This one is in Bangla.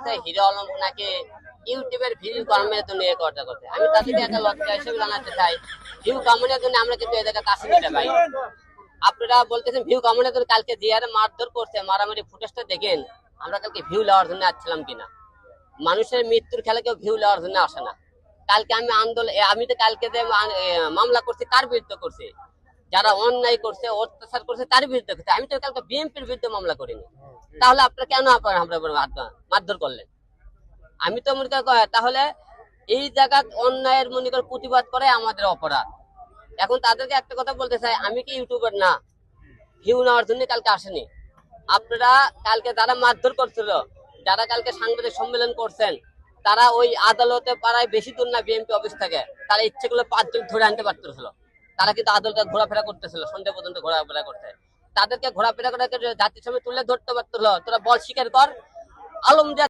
বলতেছে হিরো আলম নাকি ইউটিউবের ভিউ কামানোর জন্য এ কথা করতে। আমি তাদেরকে একটা লজ্জা হিসেবে জানাতে চাই, ভিউ কামানোর জন্য আমরা কিন্তু এদেরকে কাছে নিতে পাই। আপনারা বলতেছেন ভিউ কামানোর জন্য, কালকে যে হারে মারধর করছে, মারামারি ফুটেজটা দেখেন। আমরা কালকে ভিউ নেওয়ার জন্য আসছিলাম কিনা? মানুষের মৃত্যুর খেলা কেউ ভিউ নেওয়ার জন্য আসে না। কালকে আমি আন্দোলন, আমি তো কালকে যে মামলা করছি কার বিরুদ্ধে করছি? যারা অন্যায় করছে, অত্যাচার করছে তার বিরুদ্ধে করছে। আমি তো কালকে বিএনপির বিরুদ্ধে মামলা করিনি। তাহলে আপনারা কেন মারধর করলেন? আমি তো মনে করি তাহলে এই জায়গা অন্যায়ের মনে করে প্রতিবাদ করে আমাদের অপরাধ। এখন তাদেরকে একটা কথা বলতে চাই, আমি কি ইউটিউবার না, ভিউ নেওয়ার জন্য কালকে আসেনি। আপনারা কালকে যারা মারধর করছিল, যারা কালকে সাংবাদিক সম্মেলন করছেন, তারা ওই আদালতে পাড়ায় বেশি দূর না বিএনপি অফিস থেকে, তারা ইচ্ছে করলে 5 জন ধরে আনতে পারতেছিল। তারা কিন্তু আদালতে ঘোরাফেরা করতেছিল, সন্ধ্যা পর্যন্ত ঘোরাফেরা করতে। তাদেরকে ঘোরাফেরা করে জাতির সামনে তুলে ধরতে পারতেছিল। তোরা বল স্বীকার কর, আলম